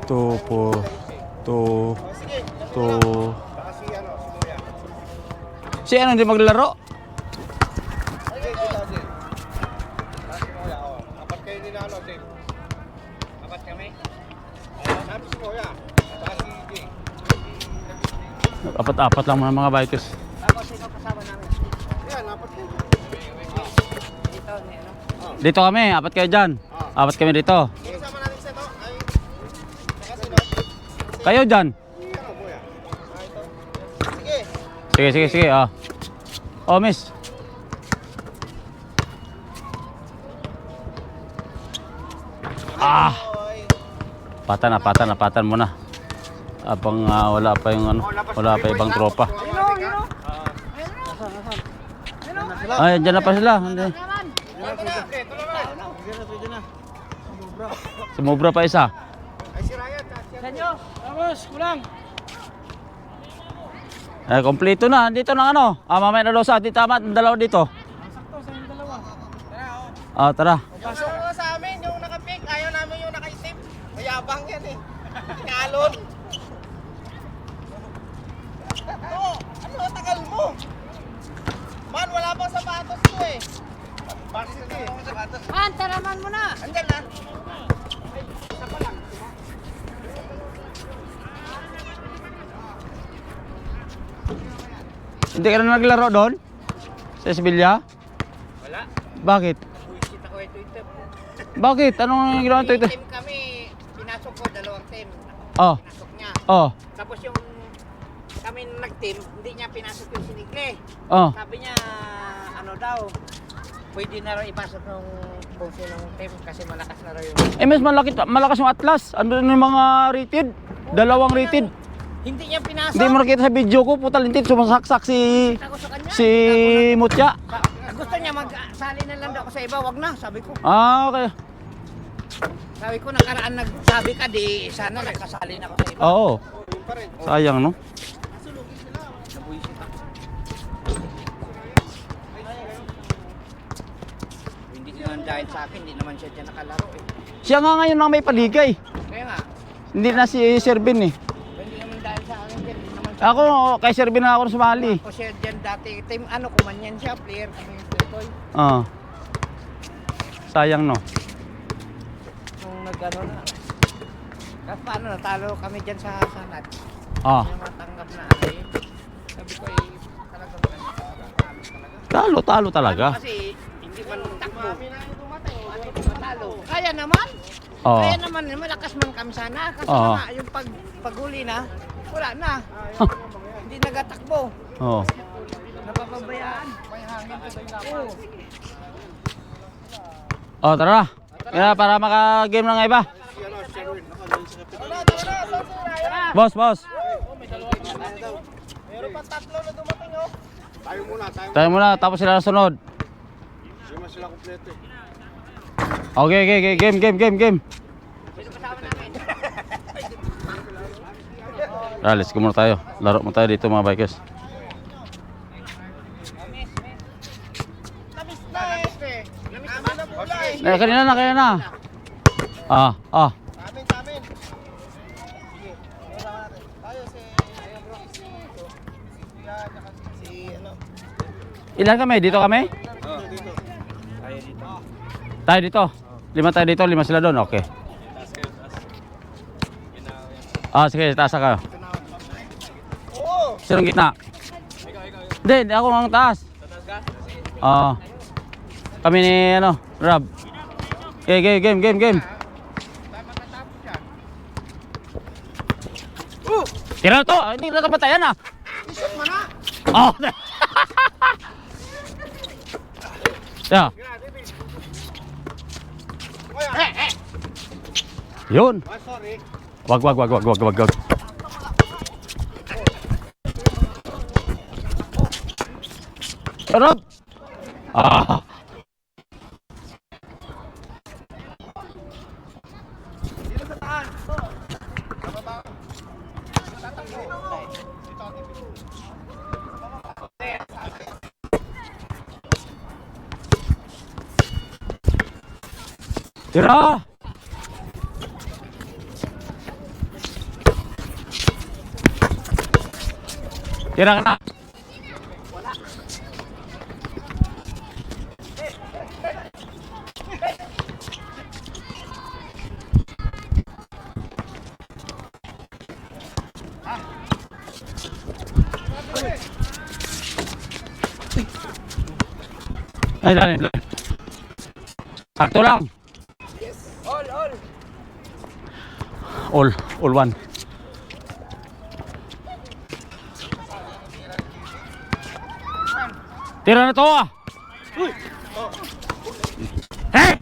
2, 4, 2, 2. Si ano hindi maglaro? Apat kayo nila ano, Dave? Apat kami? Sabi si Kuya. Saka si Jay. Apat-apat lang mga bikers. Tapos sino kasama namin? Yan, apat kayo. Dito, ano? Dito kami, apat kayo dyan. Apat kami dito. Kasama natin sa to? Ay, saka sino? Kayo dyan. Ano, Kuya? Ito. Sige. Sige. Oh, miss. Patan muna. Abang wala pa yung ano, wala pa ibang tropa. Ay, dyan na pa sila. Hindi. Sumubra pa isa. Ay, si Ryan. Sanyo, vamos, kulang. Eh, kompleto na. Dito na ano. Mamaya na daw sa atin. Tama, dalawa dito. Sakto sa yung dalawa. Tara. Pasok mo sa amin, yung naka-pick. Ayaw namin yung naka-itim. Mayabang yan eh. Tingalon. Ano, tagal mo. Man, wala pang sapatos ko eh. Bakit eh? Sapatos. Han, taraman mo na. Andyan na. Isa pa lang. Hindi ka na naglaro doon? Sa Sevilla? Wala. Bakit? Buisit ako ito. Bakit? Anong ginawa ito? Team kami, pinasok ko, dalawang team. Oh. Pinasok niya. Oh. Tapos yung kami nag-team, hindi niya pinasok yung sinigle. Oh. Sabi niya, ano daw, pwede na raw ipasok ng kung sinong team kasi malakas na raw yung... Mas malakas yung Atlas. Ano yung mga rated? Dalawang rated. Hindi niya pinasok. Hindi mo nakita sa video ko. Puta lintit. Sumasaksak si Ako sa kanya. Mutya. Gusto niya mag-sali na lang daw ako sa iba, wag na, sabi ko. Okay. Sabi ko, nakaraan nagsabi ka, di sana nagkasali na ako sa iba. Oo. Sayang, no? Hindi naman dahil sa akin, hindi naman siya dyan nakalaro eh. Siya nga ngayon ang may paligay. Kaya nga, Hindi na si Servin eh. hindi naman dahil sa akin dyan, hindi naman Ako, kay Servin na ako sumali. ako siya dyan dati. Team ano, kumanyan siya, player kami yung tutoy. Oo. Sayang, no? Nung nag-ano na. Tapos paano, natalo kami dyan sa sanat. Ah. Hindi naman tanggap na ano yun. Sabi ko eh, talagang talaga. Talo talaga. Kasi hindi man takbo. Ano matalo? Kaya naman. Oo. Kaya naman, malakas man kami sana. Kasi Oo. nga, yung paghuli na, wala na. Hindi nagatakbo. Oo. Napapabayaan. May hangin sa ilaw. Oh, tara. Kaya para maka-game ng iba. Boss. Meron pa tatlo na dumating oh. Tayo muna, tapos sila sunod. Hindi man sila kompleto eh. Okay, game. Sino kasama namin? Let's go muna tayo. Laro mo tayo dito mga bikers. Tamis na eh. Namin na pula eh. Kanina na. Ah. Amin. Sige. Tayo si bro. Si ano. Ilan kami? Dito kami? Dito. Tayo dito. Tayo dito. 5 tayo dito, 5 sila doon. Okay. Sige, taas ka. Oo. Sinong gitna? Hindi, ako ang taas. Kami ni Rob. Okay, game. Tayo matatapos yan. Tira to, hindi na kapatayan ah. Isip mo na. Oh. Yeah. Yun. Sorry. Wag. Rob. Dito sa taas. Bababa. Tatakbo. Tira. Tira ka na. Ay, dali. Sakto lang. All one. Tira na to ah. Hey!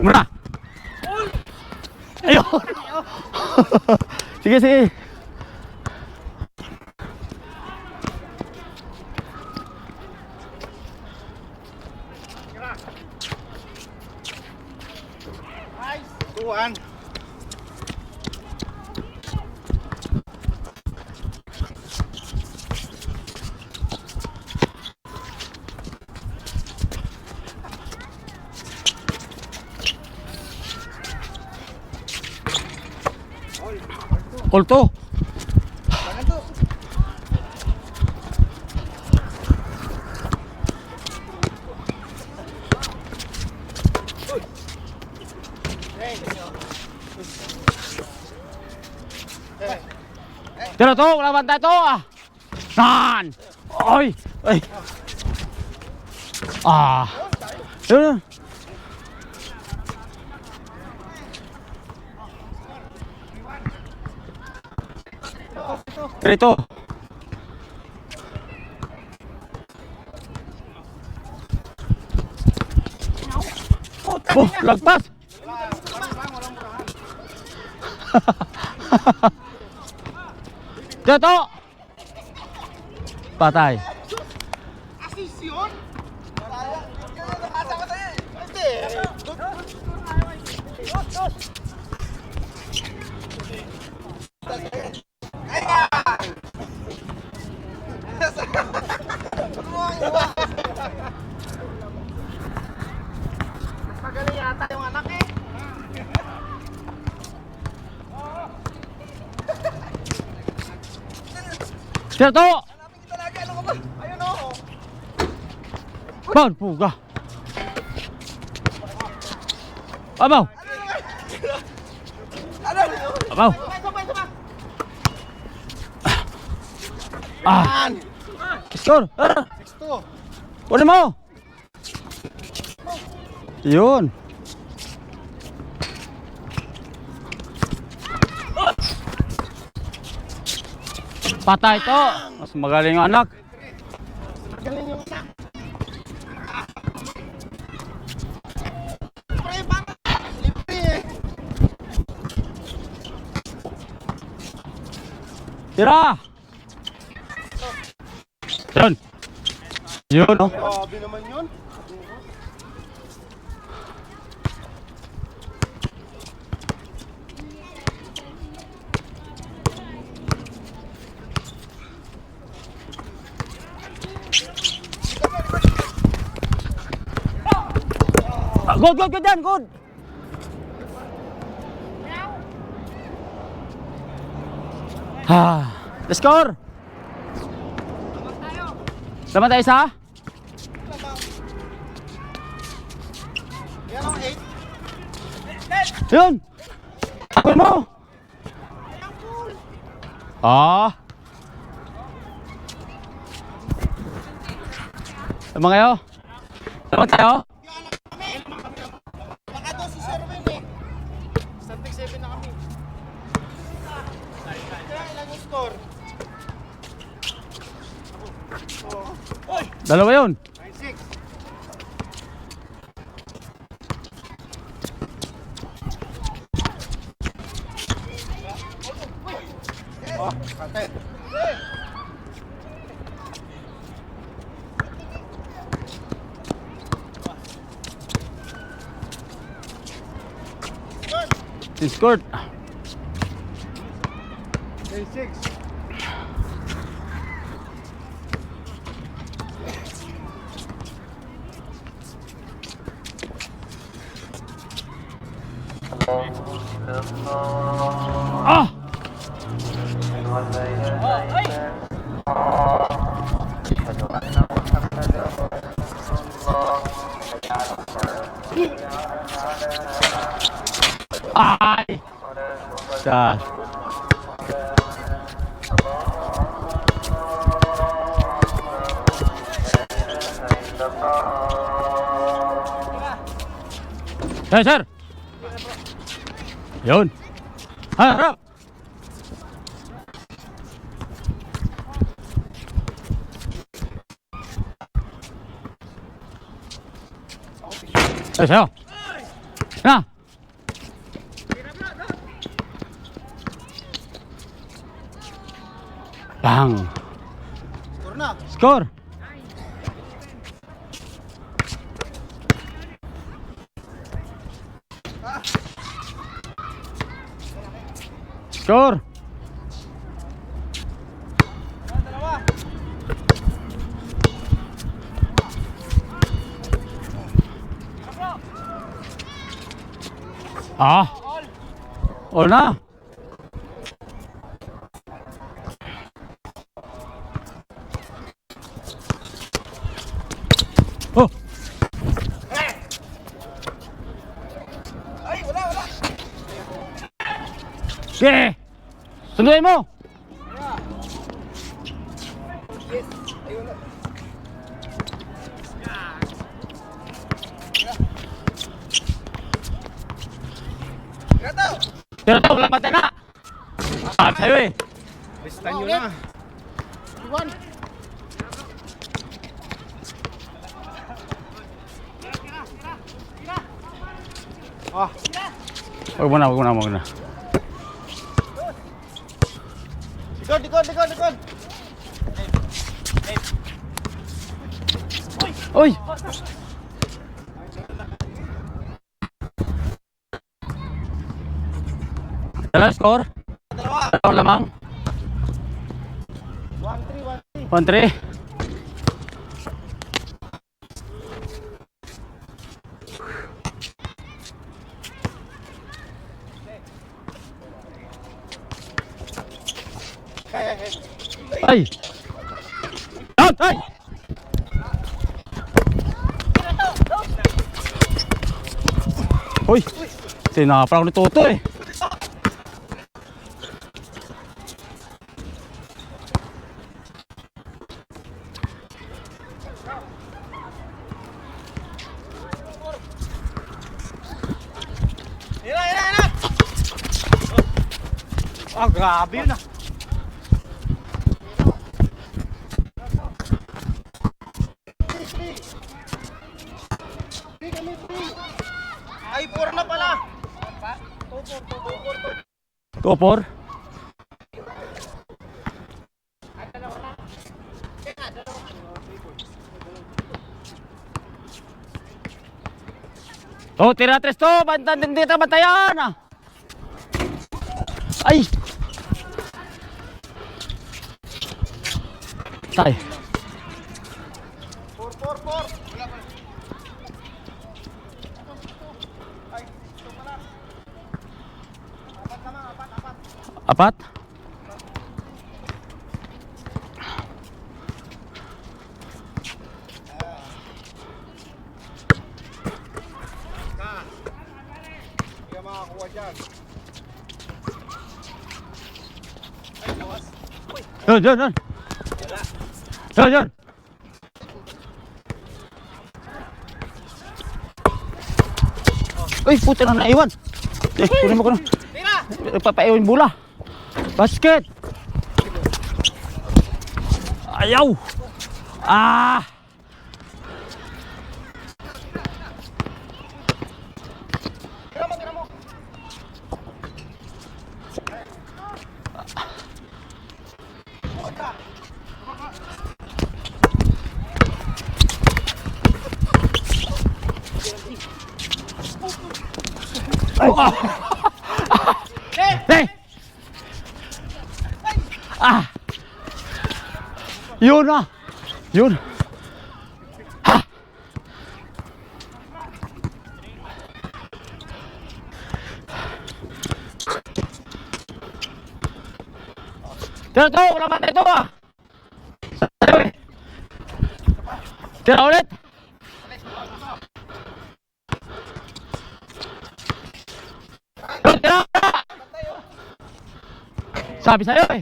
Muna. Ayun. Sige, sige. Tuan. All to. Tangan to. Tira to, wala bantay to ah. Nan. Oy, ay. Ah. Yun. Tira ito. Oh, lagpas. Dito. Patay. Asis yun? Asa ka tayo? Hindi. Magaling yata yung anak eh. Dito. Hanapin kita lagi. Ano ka ba? Ayun o. Bawon, puga. Abaw. Ano? Abaw. Sabay. Ah. Score. Ah. 6-2. Kunin mo. Yun. Patay to. Mas magaling yung anak. Magaling yung anak. Pre, bakit? Libre eh. Tira. Yun. Yun oh. Grabe naman yun. Good yan, good. The score. Laban tayo isa. Yan ang 8. Yun. Ako mo. Ah. Laban kayo. Laban tayo. Baka doon si Sir Win eh. Static 7 na kami. Kaya ilan yung score? Dalawa yun. 9-6. Oh, kate. Scored. 9-6. Ah. Ay! Sa. Yes, sir. Yun. Harap. Ay, sayo. Na. Bang. Score na. Score. Score. Dalawa. Ah. All na. Oh. Ay, wala. Sige. Sunduin mo. Yes. Ay, wala. Gato! Pero ito, wala patay na. Ah, sa'yo eh. Lista nyo na. Iwan. Ah, Huwag mo na. likod. Uy! Dala score? Dalawa. Dalawa lamang? 1-3. 1-3. Ay! Out! Ay! Uy! Sinapra ako ni Toto eh. Ira. Ah, grabe yun ah. Ay, 4 na pala. 2-4. Oh, tira tres to. Bantan din dito, bantayan. Ay! Tay. 4. Wala pa. Ay, ito pala. Apat? Hindi ka makakuha dyan. Yun. Uy, puti na naiwan. Kunin mo. Tira! Papaiwan yung bola. Basket. Ayaw. Ah. Tira mo. Hey! Ah! Yun na! Yun! Ha! Tira to, wala ba ito ah. Tira ulit. Tira. Sabi sa'yo eh.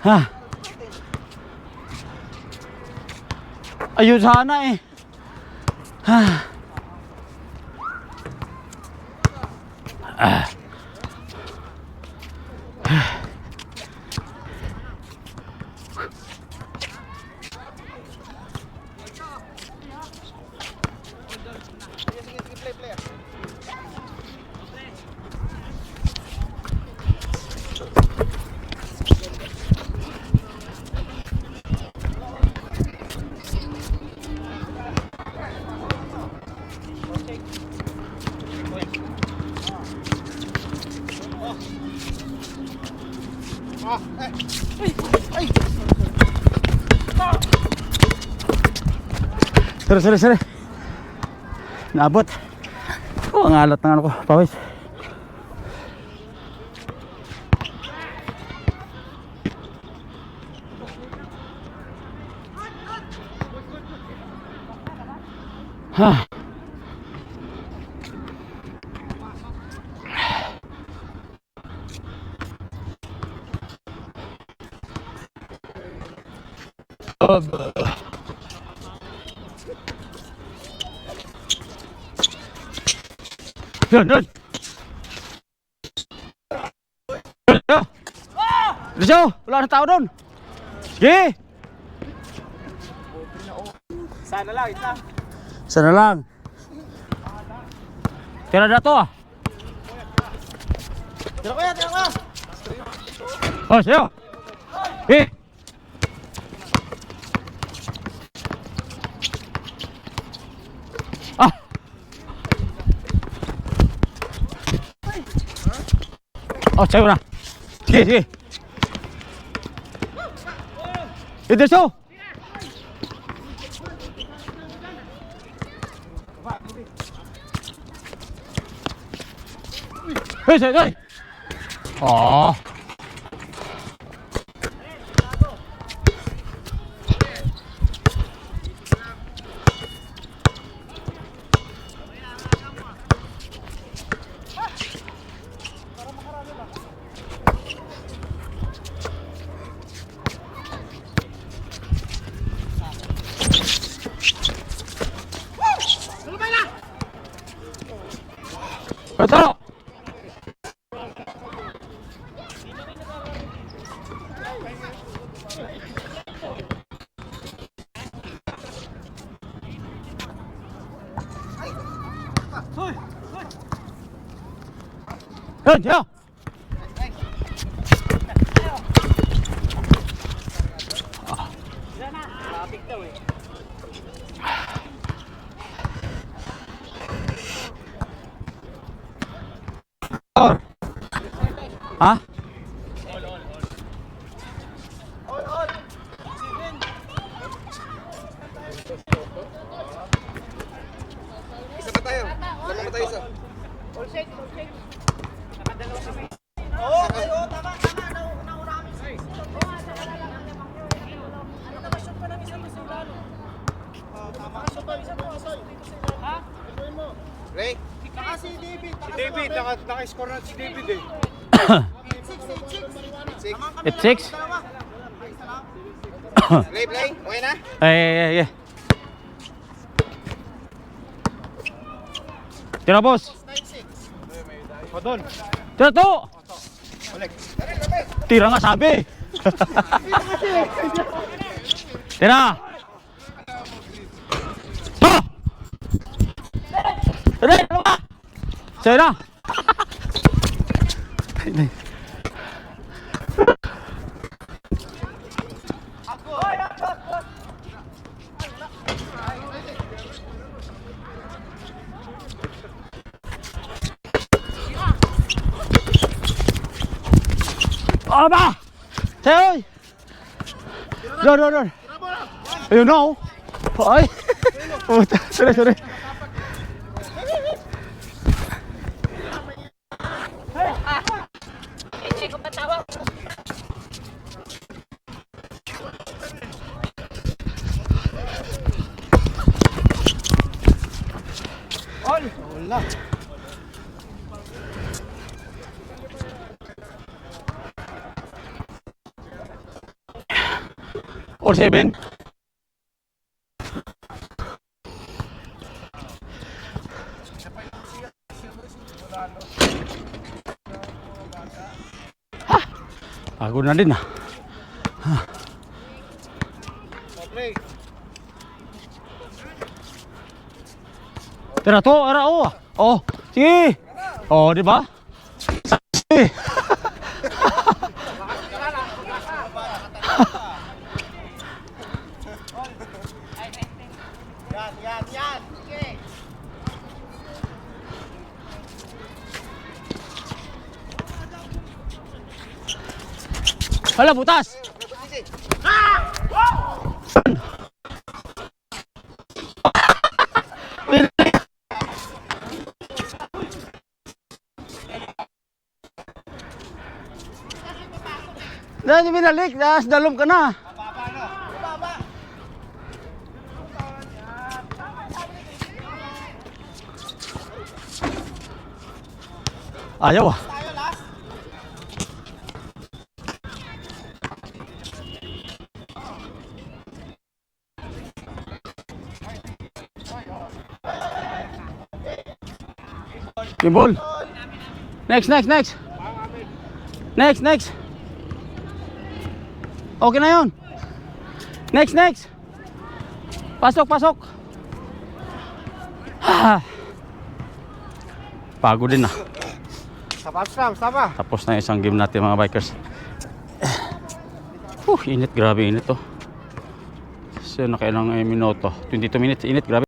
Ha. Ayun sana eh. Ha. Sorry. Naabot. Oh, ang alat ng ano ko, pawis. Ha. Yun. Diyo, wala na tao doon. Sige. Sana lang, isa. Sana lang. Tira na to ah. Tira ko. Oh, siyo. Eh. Ah. Oh, sayo na. Sige. Iderso. Hey. Oh. Ito. Yun. Ha? Isa pa tayo. Dalawa pa tayo isa. All shake. Nakadalawa siya. Oo, tama. Nauna kami. Ano na shoot pa ng isang gusto lalo? Tama. Shoot pa isang gusto. Ha? Ituin mo. Ray. Taka si David. Naka-score na si David eh. 8-6. Play. Okay na? Eh. Tira boss. O doon. Tira to. Tira nga sabi. Tira. Ah! Ano ka? Sa'yo na. Aba! Sa'yo! Doon. Ayun na oh. Ay! Puta, sorry. 4-7. Ha! Pagod na din ah. Play. Tira to, ara oh. Oh, sige. Oh, di ba? Sige. Yan. Sige. Hala, butas. Dahil binalik, dahil dalom ka na. Ayaw ah. Kimbol. Next. Next. Okay na yun. Next. Pasok. Pagod din ah. Sama. Tapos na isang game natin mga bikers. Init, grabe init to. So nakailang minuto, 22 minutes, init, grabe.